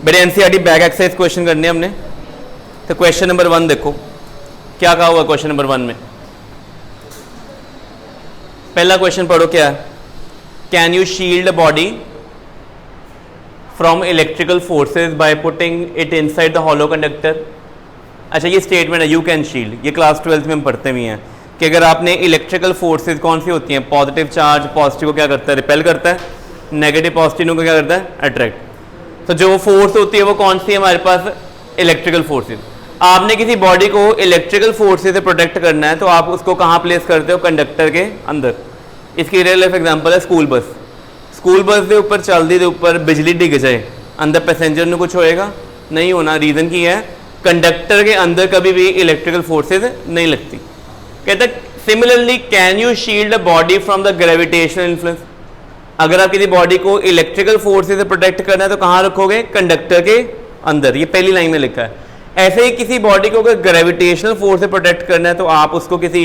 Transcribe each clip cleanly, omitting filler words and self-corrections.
बेटे NCERT back exercise question करने हमने। तो क्वेश्चन नंबर 1 देखो क्या कहा हुआ क्वेश्चन नंबर 1 में। पहला क्वेश्चन पढ़ो क्या है, can you shield a body from electrical forces by putting it inside the hollow conductor. अच्छा ये स्टेटमेंट है यू कैन शील्ड, ये क्लास 12th में हम पढ़ते भी हैं कि अगर आपने इलेक्ट्रिकल फोर्सेज कौन सी होती हैं, पॉजिटिव चार्ज पॉजिटिव को क्या करता है, रिपेल करता है, नेगेटिव पॉजिटिव को क्या करता है, अट्रैक्ट। तो जो फोर्स होती है वो कौन सी है हमारे पास, इलेक्ट्रिकल फोर्सेज। आपने किसी बॉडी को इलेक्ट्रिकल फोर्सेज से प्रोटेक्ट करना है तो आप उसको कहाँ प्लेस करते हो, कंडक्टर के अंदर। इसकी रियल लाइफ एग्जांपल है स्कूल बस। स्कूल बस के ऊपर चलती के ऊपर बिजली डिग जाए, अंदर पैसेंजर ने कुछ होएगा, नहीं होना। रीज़न की है, कंडक्टर के अंदर कभी भी इलेक्ट्रिकल फोर्सेज नहीं लगती। कहते similarly can you shield a body from the gravitational influence. अगर आप किसी बॉडी को इलेक्ट्रिकल फोर्सेज से प्रोटेक्ट करना है तो कहाँ रखोगे, कंडक्टर के अंदर। ये पहली लाइन में लिखा है। ऐसे ही किसी बॉडी को अगर ग्रेविटेशनल फोर्स से प्रोटेक्ट करना है तो आप उसको किसी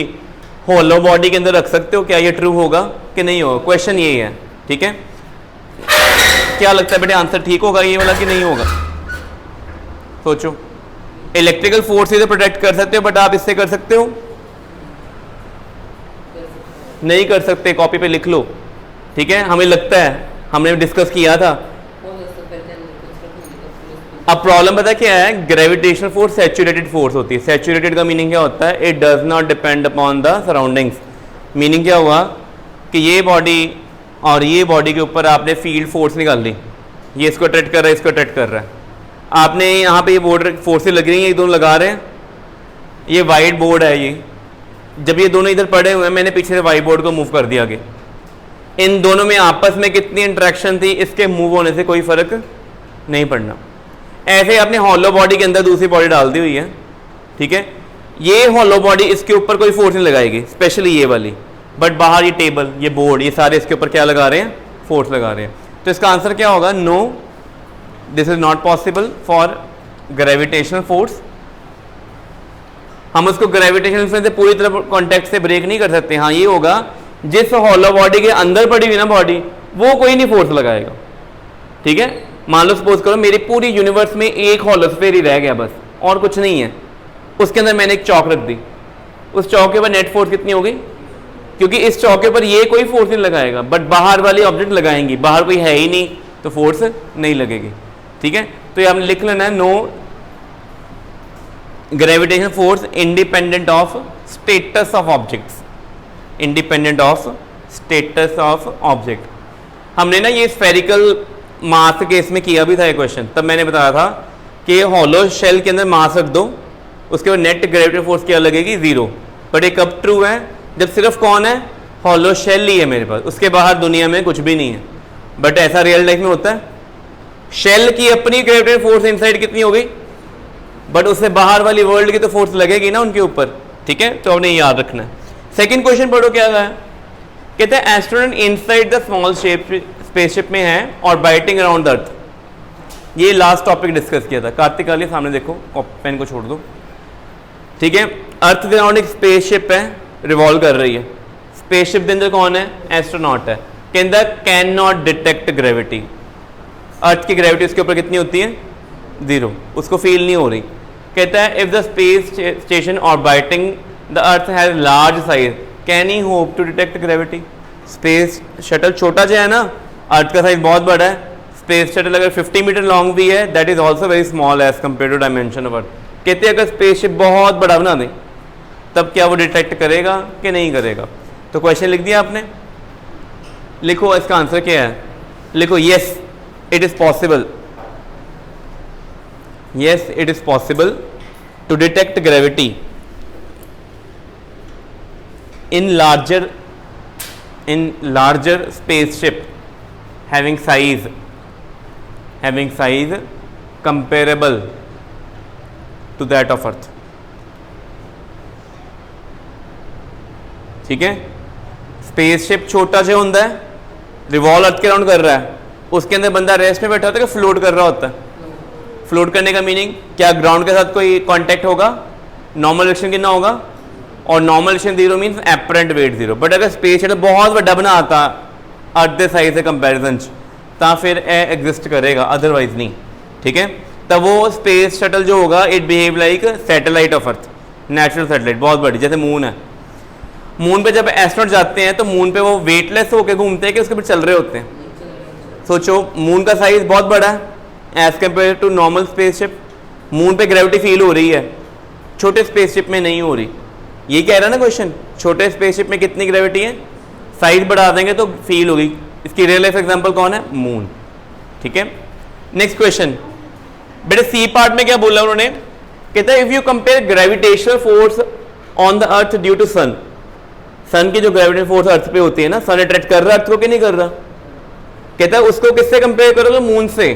होलो बॉडी के अंदर रख सकते हो। क्या ये ट्रू होगा कि नहीं होगा, क्वेश्चन यही है। ठीक है, क्या लगता है बेटे आंसर ठीक होगा ये वाला कि नहीं होगा, सोचो। इलेक्ट्रिकल फोर्स से प्रोटेक्ट कर सकते हो बट आप इससे कर सकते हो, नहीं कर सकते। कॉपी पे लिख लो, ठीक है। हमें लगता है, हमने डिस्कस किया था। अब प्रॉब्लम पता क्या है, ग्रेविटेशनल फोर्स सैचुरेटेड फोर्स होती है। सैचुरेटेड का मीनिंग क्या होता है, it does not depend upon the surroundings. Meaning क्या हुआ कि ये बॉडी और ये बॉडी के ऊपर आपने फील्ड फोर्स निकाल ली, ये इसको अट्रैक्ट कर रहा है, इसको अट्रैक्ट कर रहा है। आपने यहाँ पे ये बोर्ड फोर्सेज लग रही हैं, ये दोनों लगा रहे हैं, ये वाइट बोर्ड है। ये जब ये दोनों इधर पड़े हुए हैं, मैंने पीछे से वाइट बोर्ड को मूव कर दिया आगे। इन दोनों में आपस में कितनी इंटरेक्शन थी, इसके मूव होने से कोई फर्क नहीं पड़ना। ऐसे ही आपने हॉलो बॉडी के अंदर दूसरी बॉडी डाल दी हुई है, ठीक है। ये हॉलो बॉडी इसके ऊपर कोई फोर्स नहीं लगाएगी, स्पेशली ये वाली, बट बाहर ये टेबल, ये बोर्ड, ये सारे इसके ऊपर क्या लगा रहे हैं, फोर्स लगा रहे हैं। तो इसका आंसर क्या होगा, no this is not possible for gravitational force. हम उसको ग्रेविटेशनल फोर्स से पूरी तरह कॉन्टेक्ट से ब्रेक नहीं कर सकते। हाँ ये होगा, जिस हॉलो बॉडी के अंदर पड़ी हुई ना बॉडी, वो कोई नहीं फोर्स लगाएगा, ठीक है। मान लो सपोज करो मेरी पूरी यूनिवर्स में एक हॉलोस्फीयर ही रह गया बस, और कुछ नहीं है। उसके अंदर मैंने एक चौक रख दी, उस चौक के ऊपर नेट फोर्स कितनी होगी, क्योंकि इस चौक के ऊपर ये कोई फोर्स नहीं लगाएगा, बट बाहर वाली ऑब्जेक्ट लगाएंगी। बाहर कोई है ही नहीं तो फोर्स नहीं लगेगी, ठीक है। तो ये आपने लिख लेना है, no gravitational force independent of status of objects, independent of status of object. हमने ना ये स्फेरिकल मास केस में किया भी था ये क्वेश्चन, तब मैंने बताया था कि हॉलो शेल के अंदर मास रख दो, उसके बाद नेट ग्रेविटेशनल फोर्स क्या लगेगी, 0। बट ये कब ट्रू है, जब सिर्फ कौन है, हॉलो शेल ही है मेरे पास, उसके बाहर दुनिया में कुछ भी नहीं है। बट ऐसा रियल लाइफ में होता है, शेल की अपनी ग्रेविटेशनल फोर्स इनसाइड कितनी हो गई, बट उससे बाहर वाली वर्ल्ड की तो फोर्स लगेगी ना उनके ऊपर, ठीक है। तो आपने याद रखना है। सेकंड क्वेश्चन पढ़ो क्या है, कहते हैं astronaut inside the small spaceship में है और बाइटिंग अराउंड द अर्थ। ये लास्ट टॉपिक डिस्कस किया था। कार्तिक वाले सामने देखो, पेन को छोड़ दो, ठीक है। अर्थ के अराउंड एक स्पेसशिप है, रिवॉल्व कर रही है। स्पेसशिप के अंदर कौन है, एस्ट्रोनॉट है। कहता कैन नॉट डिटेक्ट ग्रेविटी, अर्थ की ग्रेविटी उसके ऊपर कितनी होती है, 0, उसको फील नहीं हो रही। कहता है if the space station orbiting the earth has large size can he hope to detect gravity. Space shuttle छोटा जो है ना, अर्थ का साइज बहुत बड़ा है। स्पेस शटल अगर 50 मीटर लॉन्ग भी है, that is also very small as compare to dimension of earth. कहते हैं अगर स्पेसशिप बहुत बड़ा बना दें तब क्या वो डिटेक्ट करेगा कि नहीं करेगा। तो क्वेश्चन लिख दिया आपने, लिखो इसका आंसर क्या है, लिखो yes it is possible, yes it is possible to detect gravity in larger spaceship having size comparable to that of earth। ठीक है, स्पेसशिप छोटा जो होता है, रिवॉल्व अर्थ के राउंड कर रहा है, उसके अंदर बंदा रेस्ट में बैठा होता है कि फ्लोट कर रहा होता है। फ्लोट करने का मीनिंग क्या, ग्राउंड के साथ कोई कांटेक्ट होगा, नॉर्मल रिलेशन कितना होगा, और normal relation 0 means apparent wait 0। But अगर स्पेस शटल बहुत बड़ा बना आता अर्थ के साइज से कंपैरिजन तो फिर एग्जिस्ट करेगा, अदरवाइज नहीं, ठीक है, तब वो स्पेस शटल जो होगा it behave like satellite of earth, natural satellite, बहुत बड़ी, जैसे मून है। मून पे जब एस्ट्रोनॉट जाते हैं तो मून पे वो वेटलेस होकर घूमते हैं कि उसके ऊपर चल रहे होते हैं। सोचो मून का साइज बहुत बड़ा है as compare to normal spaceship. Moon पे ग्रेविटी फील हो रही है, छोटे स्पेसशिप में नहीं हो रही। ये कह रहा है ना क्वेश्चन, छोटे स्पेसशिप में कितनी ग्रेविटी है, साइज बढ़ा देंगे तो फील होगी। इसकी रियल लाइफ एग्जांपल कौन है, मून। ठीक है, नेक्स्ट क्वेश्चन बेटे सी पार्ट में क्या बोला उन्होंने, कहता है if you compare gravitational force on the earth due to sun, sun की जो ग्रेविटेशनल फोर्स अर्थ पे होती है ना, सन अट्रैक्ट कर रहा है अर्थ को कि नहीं कर रहा, कहता है उसको किससे कंपेयर करोगे, मून से,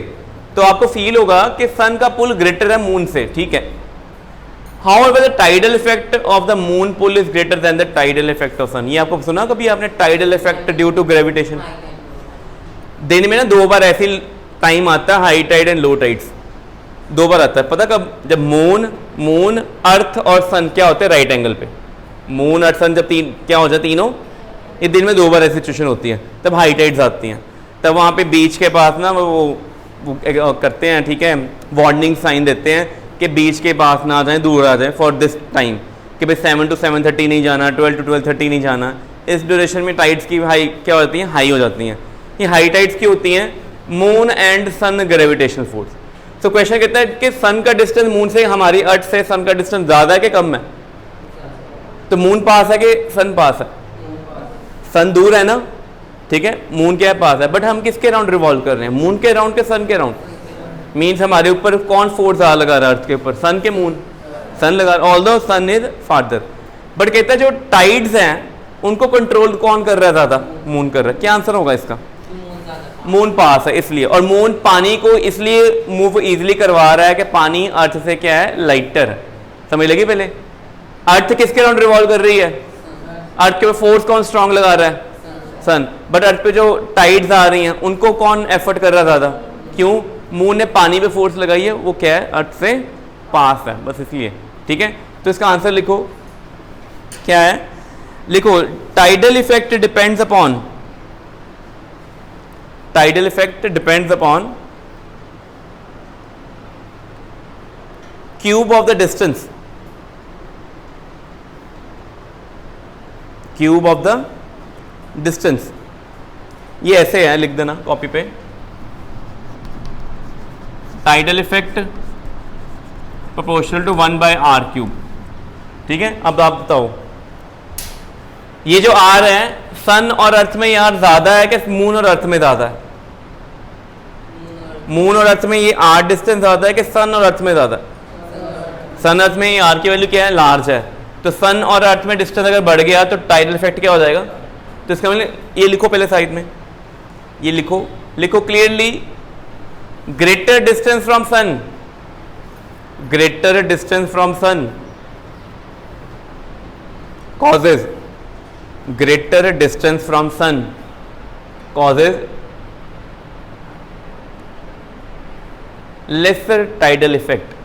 तो आपको फील होगा कि सन का पुल ग्रेटर है मून से। ठीक है, however the tidal effect of the moon pull is greater than the tidal effect of sun. ये आपको सुना कभी आपने, tidal effect due to gravitation. दिन में ना 2 बार ऐसी टाइम आता है, high tide and low tides, 2 बार आता है। पता कब, जब मून अर्थ और सन क्या होते हैं राइट एंगल पे, मून अर्थ सन जब क्या हो जाए तीनों, ये दिन में 2 बार ऐसी सिचुएशन होती है, तब हाई टाइड्स आती हैं। तब वहाँ पे बीच के पास ना वो करते हैं, ठीक है, वार्निंग साइन देते हैं कि बीच के पास ना आ जाएं, दूर आ जाएं फॉर दिस टाइम, कि भाई 7 to 7:30 नहीं जाना, 12 to 12:30 नहीं जाना। इस ड्यूरेशन में टाइड्स की हाई क्या हो जाती हैं, हाई हो जाती हैं। ये हाई टाइड्स की होती हैं moon and sun gravitational force. तो क्वेश्चन कहता है कि सन का डिस्टेंस मून से, हमारी अर्थ से सन का डिस्टेंस ज़्यादा है कि कम है, तो मून पास है कि सन पास है, सन दूर है ना, ठीक है, मून क्या पास है, बट हम किसके राउंड रिवॉल्व कर रहे हैं, मून के राउंड के सन के राउंड। मीन्स हमारे ऊपर कौन फोर्स ज़्यादा लगा रहा है अर्थ के ऊपर, सन के मून, सन लगा, although sun is farther. But कहता है जो टाइड्स हैं उनको कंट्रोल कौन कर रहा है ज़्यादा, मून कर रहा है। क्या आंसर होगा इसका, मून पास है इसलिए। और मून पानी को इसलिए मूव इजीली करवा रहा है कि पानी अर्थ से क्या है, लाइटर है। समझ लगी पहले, अर्थ किसके राउंड रिवॉल्व कर रही है, अर्थ के ऊपर फोर्स कौन स्ट्रांग लगा रहा है, सन। बट अर्थ पे जो टाइड्स आ रही हैं उनको कौन एफर्ट कर रहा है ज़्यादा, क्यों, मून ने पानी पे फोर्स लगाई है, वो क्या है, अर्थ से पास है, बस इसलिए। ठीक है, तो इसका आंसर लिखो, क्या है, लिखो tidal effect depends upon, tidal effect depends upon cube of the distance, cube of the distance। ये ऐसे है, लिख देना कॉपी पे, tidal effect proportional to 1/r³। ठीक है, अब आप बताओ ये जो r है सन और अर्थ में यार ज्यादा है कि मून और अर्थ में ज्यादा है, मून और अर्थ में ये r डिस्टेंस ज्यादा है कि सन और अर्थ में ज्यादा, सन अर्थ में ये r की वैल्यू क्या है, लार्ज है। तो सन और अर्थ में डिस्टेंस अगर बढ़ गया तो टाइडल इफेक्ट क्या हो जाएगा, तो इसका मतलब ये लिखो पहले साइड में, ये लिखो, लिखो clearly, greater distance from sun, greater distance from sun causes, greater distance from sun causes lesser tidal effect,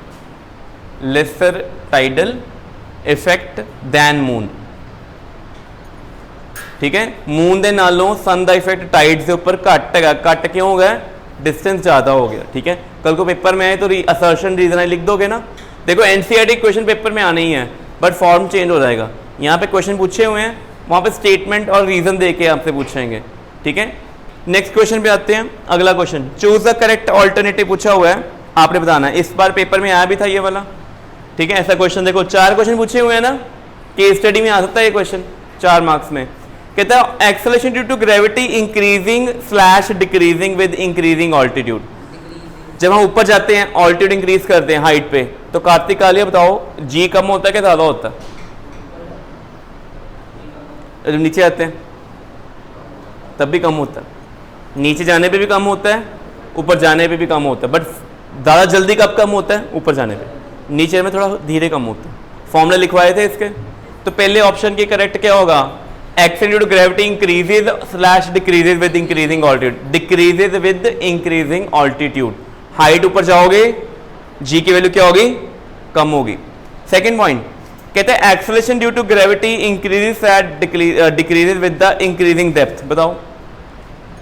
lesser tidal effect than moon। ठीक है, मून दे नालों सन का इफेक्ट टाइड से ऊपर घट है, घट क्यों हो गया, डिस्टेंस ज़्यादा हो गया। ठीक है, कल को पेपर में आए तो असर्शन रीजन लिख दोगे ना। देखो एनसीईआरटी क्वेश्चन पेपर में आने ही है, बट फॉर्म चेंज हो जाएगा। यहाँ पे क्वेश्चन पूछे हुए हैं, वहाँ पे स्टेटमेंट और रीजन दे के आपसे पूछेंगे। ठीक है, नेक्स्ट क्वेश्चन पे आते हैं। अगला question, choose the correct alternative पूछा हुआ है, आपने बताना है। इस बार पेपर में आया भी था ये वाला। ठीक है, ऐसा क्वेश्चन देखो 4 क्वेश्चन पूछे हुए हैं ना, केस स्टडी में आ सकता है ये क्वेश्चन 4 मार्क्स में। कहता है acceleration due to gravity increasing slash decreasing with increasing altitude. जब हम ऊपर जाते हैं ऑल्टीट्यूड इंक्रीज करते हैं हाइट पे, तो कार्तिक कालिया बताओ जी कम होता है क्या ज़्यादा होता है, जब नीचे आते हैं तब भी कम होता है, नीचे जाने पे भी कम होता है, ऊपर जाने पे भी कम होता है। बट ज़्यादा जल्दी कब कम होता है, ऊपर जाने पे, नीचे में थोड़ा धीरे कम होता है। फॉर्मूला लिखवाए थे इसके, तो पहले ऑप्शन की करेक्ट क्या होगा, action due to gravity increases slash decreases with increasing altitude, decreases with increasing altitude. Height ऊपर जाओगे जी की वैल्यू क्या होगी, कम होगी। सेकेंड पॉइंट कहते हैं acceleration due to gravity increases at decreases with the increasing depth. बताओ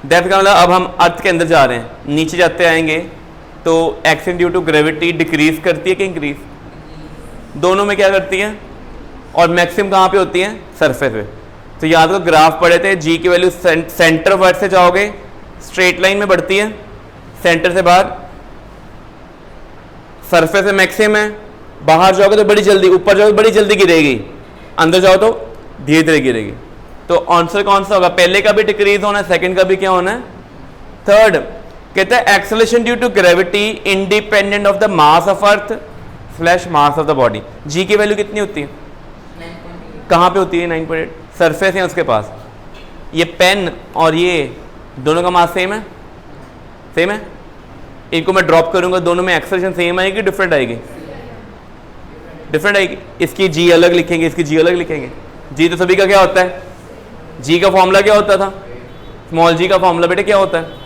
डेप्थ का मतलब अब हम अर्थ के अंदर जा रहे हैं, नीचे जाते आएंगे तो action due to gravity decrease करती है कि इंक्रीज? दोनों में क्या करती है? और मैक्सिमम कहाँ पे होती है? सरफेस पे। तो याद करो ग्राफ पढ़े थे, जी की वैल्यू सेंटर वर्ड से जाओगे स्ट्रेट लाइन में बढ़ती है, सेंटर से बाहर सरफेस में मैक्सिमम है, बाहर जाओगे तो बड़ी जल्दी, ऊपर जाओगे बड़ी जल्दी गिरेगी, अंदर जाओ तो धीरे धीरे गिरेगी। तो आंसर कौन सा होगा? पहले का भी डिक्रीज होना है, सेकंड का भी क्या होना है? थर्ड। कहते हैं acceleration due to gravity independent of the mass of earth slash mass of the body. G की वैल्यू कितनी होती है? 9.8। कहाँ पे होती है 9.8? सरफेस है उसके पास। ये पेन और ये दोनों का मास सेम है? सेम है। इनको मैं ड्रॉप करूंगा, दोनों में एक्सेलरेशन सेम आएगी डिफरेंट आएगी? डिफरेंट आएगी। इसकी जी अलग लिखेंगे, इसकी जी अलग लिखेंगे। जी तो सभी का क्या होता है? जी का फॉर्मूला क्या होता था? स्मॉल जी का फॉर्मूला बेटे क्या होता है?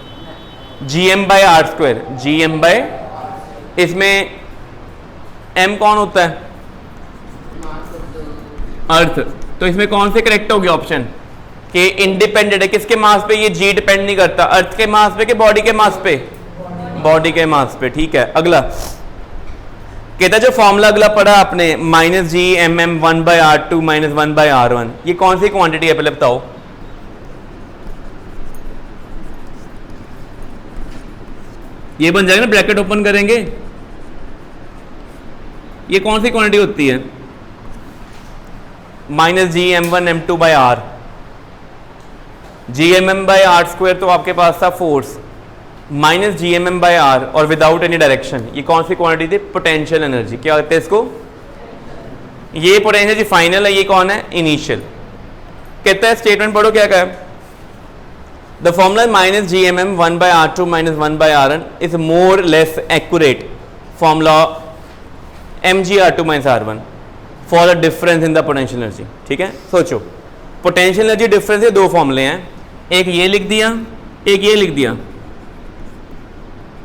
gm/r²। gm/, इसमें m कौन होता है? अर्थ। तो इसमें कौन से करेक्ट होगी ऑप्शन? कि इंडिपेंडेंट है। किसके मास पे? ये जी डिपेंड नहीं करता। अर्थ के मास पे कि बॉडी के मास पे? बॉडी के मास पे। ठीक है, अगला कहता जो फॉर्मूला अगला पढ़ा आपने -gmm 1/r2 -1/r1, ये कौन सी क्वांटिटी है पहले बताओ? ये बन जाएगा ना, ब्रैकेट ओपन करेंगे, ये कौन सी क्वांटिटी होती है? -gm1m2/r। gmm/r² तो आपके पास था फोर्स, -gmm/r और विदाउट एनी डायरेक्शन, ये कौन सी क्वांटिटी थी? Potential energy. क्या कहते हैं इसको? ये पोटेंशियल एनर्जी फाइनल है, ये कौन है? इनिशियल। कहता है स्टेटमेंट पढ़ो क्या कहा है? The formula -gmm 1/r2 -1/r1 is more less accurate formula mgr2 -r1 for the difference in the potential energy. ठीक है, सोचो पोटेंशियल एनर्जी डिफरेंस के दो फॉर्मूले हैं, एक ये लिख दिया, एक ये लिख दिया।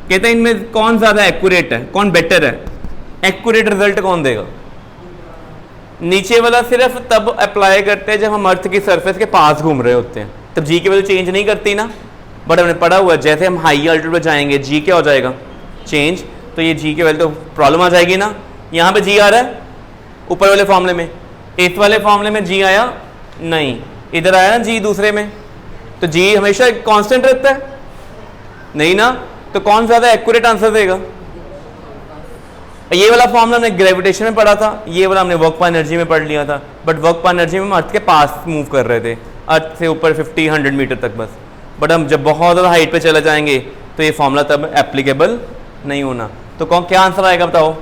कहते हैं इनमें कौन ज्यादा एक्यूरेट है, कौन बेटर है? एक्यूरेट रिजल्ट कौन देगा? नीचे वाला सिर्फ तब अप्लाई करते हैं जब हम अर्थ की सरफेस के पास घूम रहे होते हैं, तब जी की वैल्यू चेंज नहीं करती ना। बट हमने पढ़ा हुआ है जैसे हम हाई अल्टीट्यूड पर जाएंगे जी क्या हो जाएगा? चेंज। तो ये जी की वैल्यू तो प्रॉब्लम आ जाएगी ना। यहाँ पे जी आ रहा है ऊपर वाले फॉर्मूले में, इस वाले फॉर्मूले में जी आया नहीं, इधर आया ना जी दूसरे में, तो जी हमेशा कांस्टेंट रहता है नहीं ना। तो कौन ज्यादा एक्यूरेट आंसर देगा? ये वाला फॉर्मूला हमने ग्रेविटेशन में पढ़ा था, ये वाला हमने वर्क पर एनर्जी में पढ़ लिया था। बट वर्क पर एनर्जी में हम अर्थ के पास मूव कर रहे थे, अर्थ से ऊपर 50-100 मीटर तक बस। बट हम जब बहुत ज़्यादा हाइट पे चले जाएंगे तो ये फॉर्मूला तब एप्लीकेबल नहीं होना। तो कौन क्या आंसर आएगा बताओ?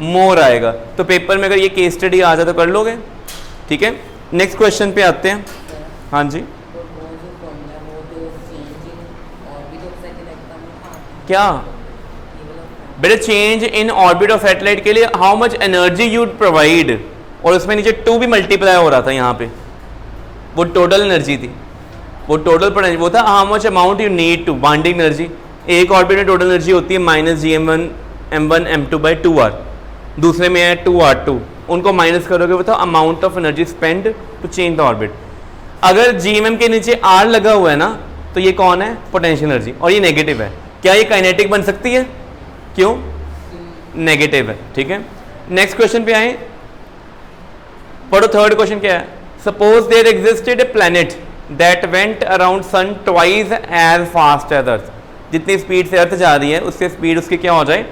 मोर आएगा। तो पेपर में अगर ये केस स्टडी आ जाए तो कर लोगे। ठीक है, नेक्स्ट क्वेश्चन पे आते हैं। हाँ जी, क्या बेटा change in orbit of satellite के लिए how much energy you provide, और उसमें नीचे 2 भी मल्टीप्लाई हो रहा था यहाँ पे, वो टोटल एनर्जी थी, वो टोटल पर वो था how much amount you need to binding energy. एक ऑर्बिट में टोटल एनर्जी होती है -gm1m1m2/2r, दूसरे में है 2r2, उनको माइनस करोगे वो था amount of energy spend to change the orbit. अगर gmm के नीचे r लगा हुआ है ना तो ये कौन है? पोटेंशियल एनर्जी, और ये नेगेटिव है। क्या ये काइनेटिक बन सकती है? क्यों? नेगेटिव है। ठीक है, नेक्स्ट क्वेश्चन पे आए, पढ़ो थर्ड क्वेश्चन क्या है? Suppose there existed a planet that went around sun twice as fast as earth. जितनी स्पीड से अर्थ जा रही है उससे स्पीड उसकी क्या हो जाए?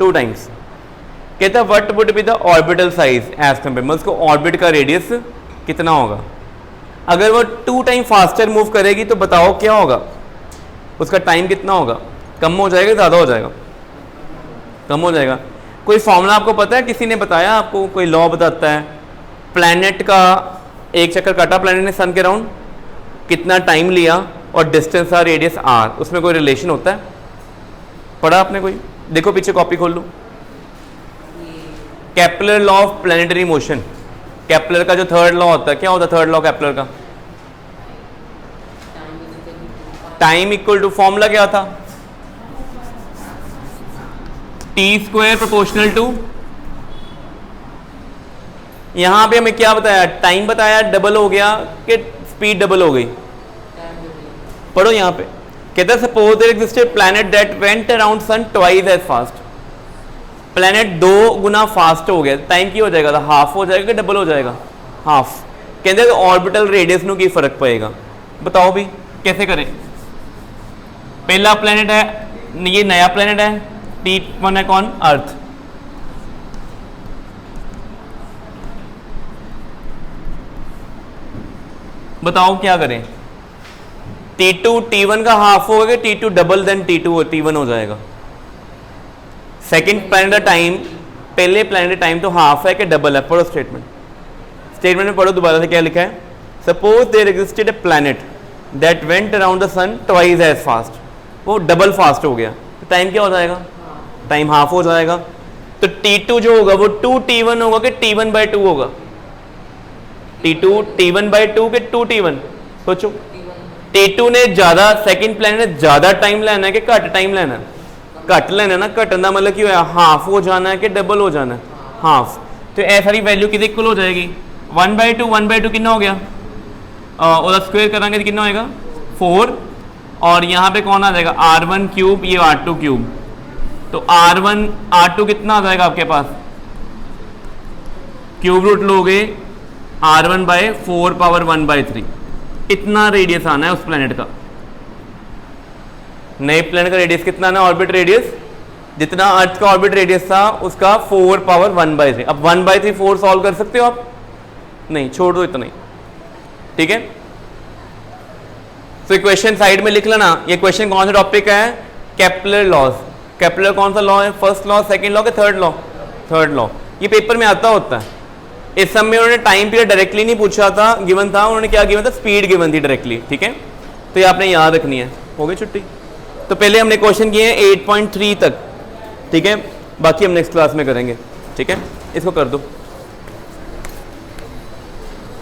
2 टाइम्स। कहता है what would be the orbital size as compare, उसको ऑर्बिट का रेडियस कितना होगा? अगर वो 2 टाइम फास्टर मूव करेगी तो बताओ क्या होगा? उसका टाइम कितना होगा? कम हो जाएगा, ज़्यादा हो जाएगा? कम हो जाएगा। कोई फॉर्मूला आपको पता है? किसी ने बताया आपको? कोई लॉ बताता है प्लैनेट का एक चक्कर काटा प्लैनेट ने सन के राउंड, कितना टाइम लिया और डिस्टेंस था रेडियस r, उसमें कोई रिलेशन होता है? पढ़ा आपने कोई? देखो पीछे कॉपी खोल लो। Kepler law of planetary motion, Kepler का जो थर्ड लॉ होता है, क्या होता है थर्ड लॉ केपलर का? टाइम इक्वल टू, फॉर्मूला क्या था? t² प्रोपोर्शनल टू, यहां पे हमें क्या बताया? टाइम बताया, डबल हो गया कि स्पीड डबल हो गई? पढ़ो यहां पे कहते हैं suppose there existed planet that went around sun twice as fast, planet 2 गुना फास्ट हो गया, टाइम की हो जाएगा था, हाफ हो जाएगा कि डबल हो जाएगा, हाफ। कहते हैं ऑर्बिटल रेडियस में की फर्क पड़ेगा, बताओ भी कैसे करें। पहला प्लैनेट है, ये नया प्लैनेट है, T1 है कौन, अर्थ। बताओ क्या करें, T2 T1 का हाफ होगा कि T2 डबल देन T1 हो जाएगा। सेकेंड प्लैनेट का टाइम, पहले प्लैनेट का टाइम तो हाफ है कि डबल है, पढ़ो स्टेटमेंट, स्टेटमेंट में पढ़ो दोबारा से क्या लिखा है। Suppose there existed a planet that went around the sun twice as fast, वो डबल फास्ट हो गया, तो टाइम क्या हो जाएगा, टाइम हाफ हो जाएगा। तो T2 जो होगा वो 2T1 होगा कि T1/2 होगा, T2 T1/2 के 2T1, सोचो। T2 ने ज़्यादा, सेकंड प्लैनेट ने ज़्यादा टाइम लेना है कि घट टाइम लेना है, घट लेना ना, घटन का मतलब क्या होया, हाफ हो जाना है कि डबल हो जाना है, हाफ। तो ए सारी वैल्यू कितनी इक्वल हो जाएगी, 1/2 कितना हो गया, और स्क्वायर करांगे तो कितना होएगा 4, और यहाँ पे कौन आ जाएगा R1 क्यूब, ये R2 क्यूब, तो R1 R2 कितना आ जाएगा आपके पास, क्यूब रूट लोगे R1/4 पावर 1/3, इतना रेडियस आना है उस प्लेनेट का। नए प्लेनेट का रेडियस कितना आना है, ऑर्बिट रेडियस, जितना अर्थ का ऑर्बिट रेडियस था उसका 4 पावर 1/3। अब 1/3 4 सॉल्व कर सकते हो आप, नहीं, छोड़ दो इतना ही, ठीक है। तो इक्वेशन साइड में लिख लेना, ये क्वेश्चन कौन सा टॉपिक है, केपलर लॉज। केपलर कौन सा लॉ है, फर्स्ट लॉ, सेकंड लॉ के थर्ड लॉ, थर्ड लॉ। ये पेपर में आता होता है। इस समय उन्होंने टाइम पीरियड डायरेक्टली नहीं पूछा था, गिवन था, उन्होंने क्या गिवन था, स्पीड गिवन थी डायरेक्टली, ठीक है। तो ये आपने याद रखनी है। हो गई छुट्टी। तो पहले हमने क्वेश्चन किए हैं 8.3 तक, ठीक है, बाकी हम नेक्स्ट क्लास में करेंगे, ठीक है। इसको कर दो।